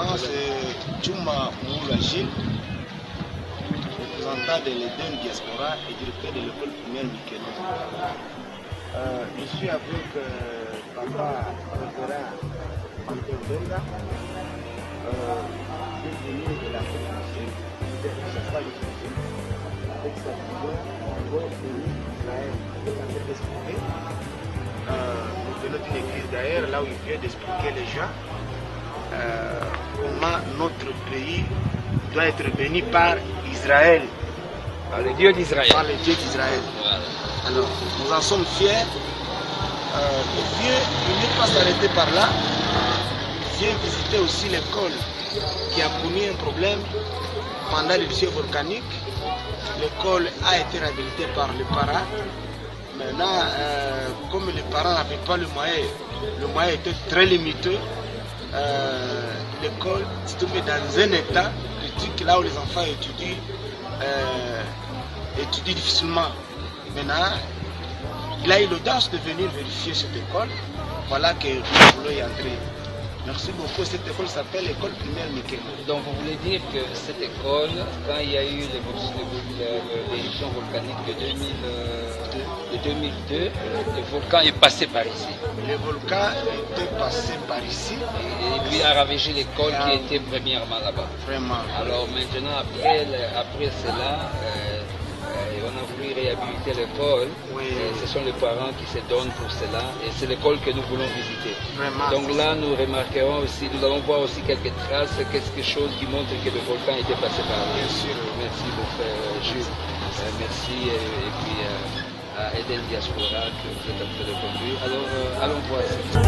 Moi, c'est Tchouma Moula Gilles, représentant de l'Eden Diaspora et directeur de l'école primaire Mikelon. Je suis avec papa référent Antoine Benga, venu de la Fédération de avec sa figure en voie pays Israël, avec un peu d'expliquer. Nous venons d'une église d'ailleurs, là où il vient d'expliquer les gens comment notre pays doit être béni par Israël. Par le Dieu d'Israël. Par le Dieu d'Israël. Voilà. Alors, nous en sommes fiers. Le vieux, il n'est pas s'arrêter par là. Il vient visiter aussi l'école qui a connu un problème pendant l'éruption volcanique. L'école a été réhabilitée par les parents. Maintenant, comme les parents n'avaient pas le moyen était très limité. L'école se trouvait dans un état critique là où les enfants étudient difficilement. Maintenant, il a eu l'audace de venir vérifier cette école. Voilà que nous voulons y entrer. Merci beaucoup. Cette école s'appelle l'école primaire Mikelon. Donc vous voulez dire que cette école, quand il y a eu l'éruption volcanique de 2002, le volcan est passé par ici. Le volcan était passé par ici. Et puis a ravagé l'école qui était premièrement là-bas. Vraiment. Alors maintenant, après cela, on a voulu réhabiliter l'école. Oui. Ce sont les parents qui se donnent pour cela et c'est l'école que nous voulons visiter. Vraiment. Donc là, nous remarquerons aussi, nous allons voir aussi quelques traces, quelque chose qui montre que le volcan était passé par là. Bien sûr. Merci mon frère Jules. Merci et puis à Eden Diaspora que vous êtes en train de conduire. Alors allons voir ça.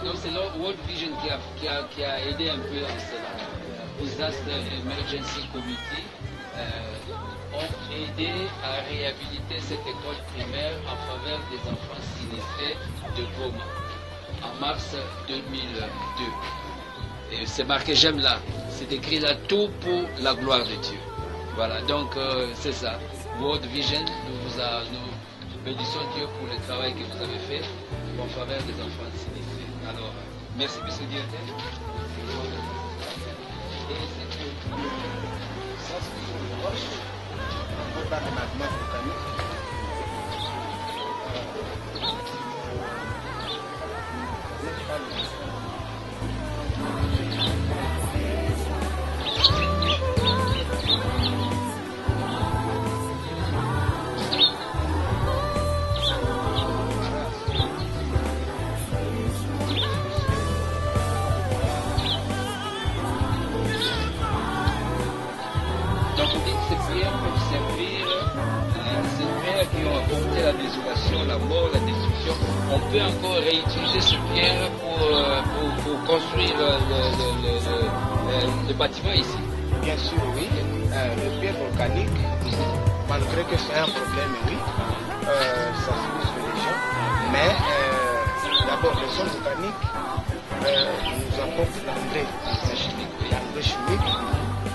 Donc c'est World Vision qui a aidé un peu à cela. Disaster Emergency Committee ont aidé à réhabiliter cette école primaire en faveur des enfants sinistrés de Goma en mars 2002. Et c'est marqué j'aime là, c'est écrit là tout pour la gloire de Dieu. Voilà, donc c'est ça. World Vision, nous bénissons Dieu pour le travail que vous avez fait en faveur des enfants sinistrés. Alors, merci, monsieur le directeur. Ça, c'est une roche. Dans le magma volcanique. La désolation, la mort, la destruction, on peut encore réutiliser ce pierre pour construire le bâtiment ici. Bien sûr, oui. Le pierre volcanique, malgré que c'est un problème, oui, ça frustre les gens. Mais d'abord, les zones volcaniques nous apportent l'engrais chimique. L'engrais chimique,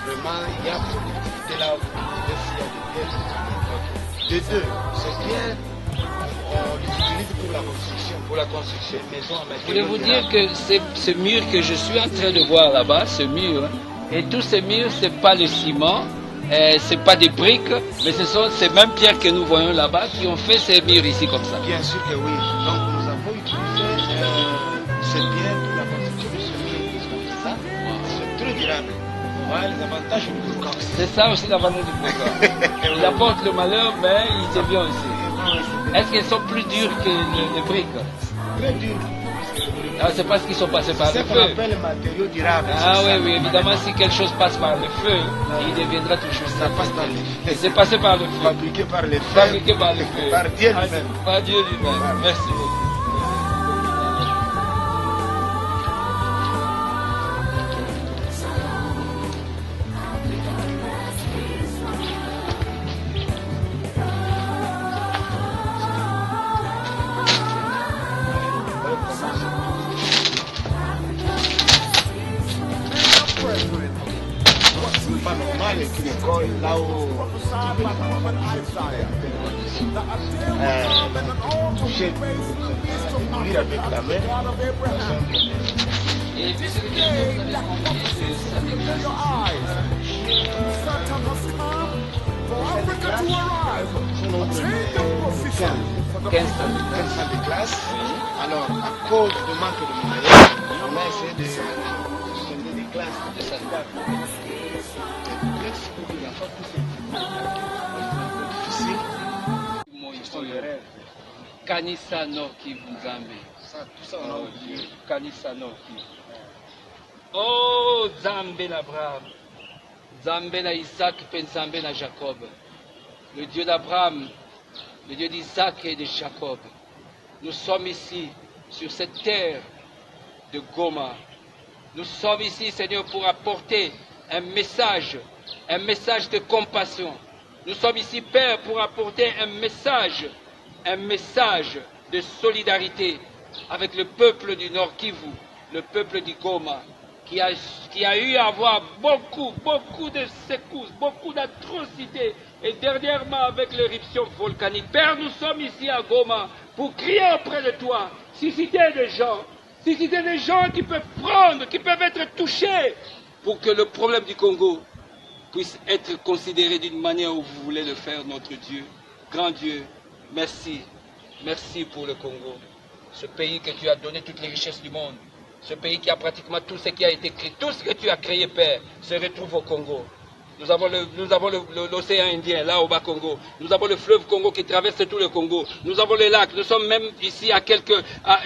vraiment, il y a productivité là où il y a des pierres. De deux, ces pierres, on les utilise pour la construction. Pour la construction de maisons en matériaux. Voulez-vous dire que ce mur que je suis en train de voir là-bas, ce mur, et tous ces murs, ce n'est pas le ciment, ce n'est pas des briques, mais ce sont ces mêmes pierres que nous voyons là-bas qui ont fait ces murs ici comme ça. Bien sûr que oui. Donc nous avons utilisé ces pierres pour la construction de ce mur comme ça. C'est très durable. Voilà les avantages du volcan. C'est ça aussi l'avantage du volcan. Il apporte le malheur, mais il devient aussi. Est-ce qu'elles sont plus dures que les briques? Très dures. Ah, c'est parce qu'ils sont passés par le feu. C'est ce qu'on appelle le matériau durable. Ah oui, oui, évidemment, si quelque chose passe par le feu, il deviendra toujours ça. Passe par le feu. Et c'est passé par le feu. Fabriqué par le feu. Fabriqué par le feu. Par Dieu lui-même. Par Dieu lui-même. Merci beaucoup. avec une école là où toucher, lire avec la main. Et puis ce que vous avez compris, c'est ça des classes. 15 salles de classe. Alors, à cause du manque de moyens, on a essayé de changer des classes de salles de classe pour que les enfants puissent être difficiles. Ils sont les rêves. Kanisa no Kivu Nzambe. Tout ça, on a oublié. Kanisa no Kivu. Oh, Nzambe l'Abraham. Nzambe na Isaac, puis Nzambe na Jacob. Le Dieu d'Abraham, le Dieu d'Isaac et de Jacob. Nous sommes ici, sur cette terre de Goma. Nous sommes ici, Seigneur, pour apporter un message de compassion. Nous sommes ici, Père, pour apporter un message de solidarité avec le peuple du Nord Kivu, le peuple du Goma, qui a eu à avoir beaucoup de secousses, beaucoup d'atrocités, et dernièrement avec l'éruption volcanique. Père, nous sommes ici à Goma pour crier auprès de toi, susciter des gens qui peuvent prendre, qui peuvent être touchés, pour que le problème du Congo puisse être considéré d'une manière où vous voulez le faire, notre Dieu. Grand Dieu, merci. Merci pour le Congo, ce pays que tu as donné toutes les richesses du monde, ce pays qui a pratiquement tout ce qui a été créé, tout ce que tu as créé, Père, se retrouve au Congo. Nous avons l'océan Indien, là au Bas-Congo. Nous avons le fleuve Congo qui traverse tout le Congo. Nous avons les lacs. Nous sommes même ici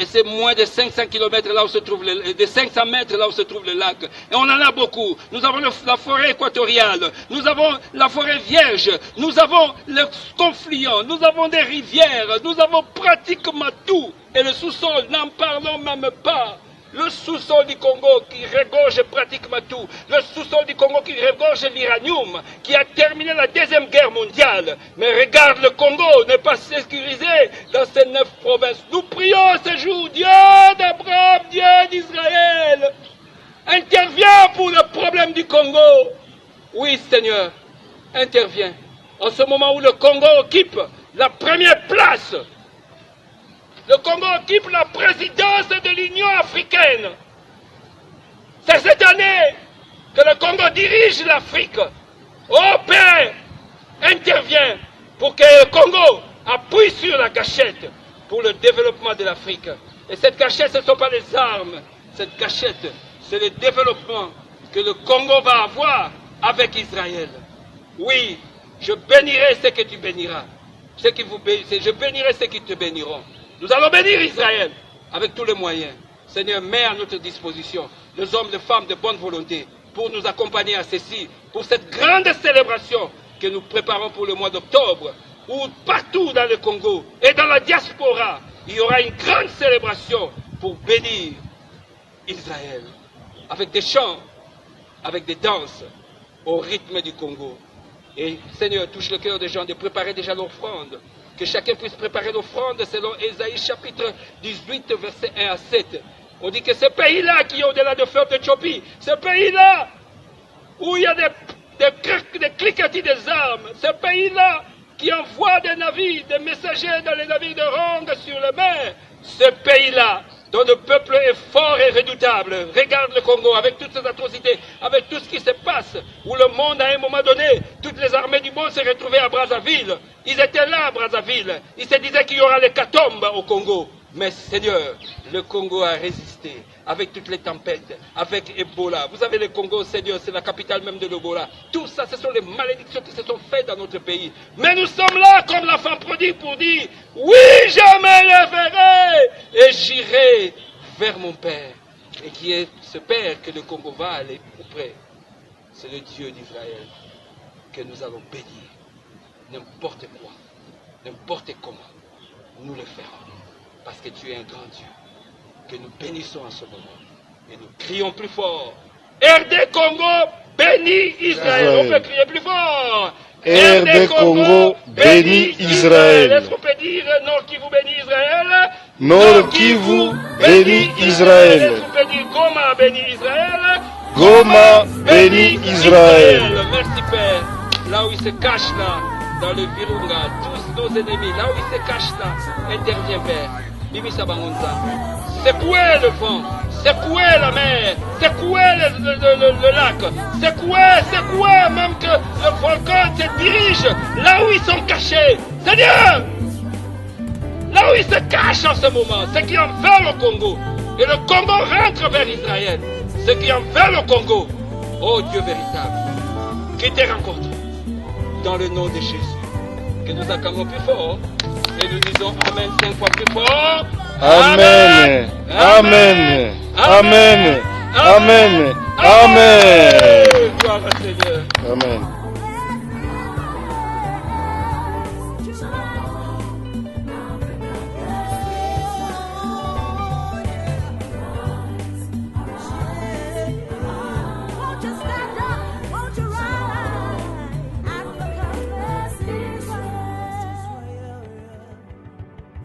c'est moins de 500 km là où se trouve de 500 mètres là où se trouve le lac. Et on en a beaucoup. Nous avons la forêt équatoriale. Nous avons la forêt vierge. Nous avons le confluent. Nous avons des rivières. Nous avons pratiquement tout. Et le sous-sol, n'en parlons même pas. Le sous-sol du Congo qui regorge pratiquement tout. Le sous-sol du Congo qui regorge l'uranium, qui a terminé la Deuxième Guerre mondiale. Mais regarde, le Congo n'est pas sécurisé dans ces 9 provinces. Nous prions ce jour, Dieu d'Abraham, Dieu d'Israël, interviens pour le problème du Congo. Oui, Seigneur, interviens. En ce moment où le Congo occupe la première place, le Congo occupe la présidence de l'Union africaine. C'est cette année que le Congo dirige l'Afrique. Oh Père, interviens pour que le Congo appuie sur la gâchette pour le développement de l'Afrique. Et cette gâchette, ce ne sont pas les armes. Cette gâchette, c'est le développement que le Congo va avoir avec Israël. Oui, je bénirai ceux que tu béniras. Je bénirai ceux qui te béniront. Nous allons bénir Israël avec tous les moyens. Seigneur, mets à notre disposition les hommes, les femmes de bonne volonté pour nous accompagner à ceci, pour cette grande célébration que nous préparons pour le mois d'octobre, où partout dans le Congo et dans la diaspora, il y aura une grande célébration pour bénir Israël, avec des chants, avec des danses, au rythme du Congo. Et Seigneur, touche le cœur des gens de préparer déjà l'offrande. Que chacun puisse préparer l'offrande selon Ésaïe chapitre 18, verset 1 à 7. On dit que ce pays-là qui est au-delà de fleuve d'Éthiopie, ce pays-là où il y a des cliquetis des armes, ce pays-là qui envoie des navires, des messagers dans les navires de ronde sur la mer, ce pays-là dont le peuple est fort et redoutable. Regarde le Congo avec toutes ces atrocités, avec tout ce qui se passe, où le monde, à un moment donné, toutes les armées du monde se retrouvaient à Brazzaville. Ils étaient là à Brazzaville. Ils se disaient qu'il y aura l'hécatombe au Congo. Mais Seigneur, le Congo a résisté avec toutes les tempêtes, avec Ebola. Vous savez, le Congo, Seigneur, c'est la capitale même de l'Ebola. Tout ça, ce sont les malédictions qui se sont faites dans notre pays. Mais nous sommes là comme l'enfant prodigue pour dire, oui, je m'élèverai et j'irai vers mon Père. Et qui est ce Père que le Congo va aller auprès. C'est le Dieu d'Israël que nous allons bénir. N'importe quoi, n'importe comment, nous le ferons. Parce que tu es un grand Dieu, que nous bénissons en ce moment. Et nous crions plus fort. RD Congo, bénis Israël. On peut crier plus fort. RD Congo, bénis Israël. Est-ce qu'on peut dire Nord Kivu, bénis Israël? Nord Kivu, bénis Israël. Est-ce qu'on peut dire Goma, bénis Israël? Goma, bénis Israël. Merci Père. là où ils se cachent là, dans le Virunga, tous nos ennemis, là où ils se cachent là, intervient Père. Bimisa Bangonza. Secouez le vent, secouez la mer, secouez le lac, secouez même que le volcan se dirige là où ils sont cachés. Seigneur, là où ils se cachent en ce moment, ceux qui en veulent au Congo, et le Congo rentre vers Israël, ceux qui en veulent au Congo, ô Dieu véritable, qui te rencontre dans le nom de Jésus, que nous acclamons plus fort et nous disons Amen 5 fois plus fort. Amen. Amen. Amen. Amen. Amen. Gloire au Seigneur. Amen.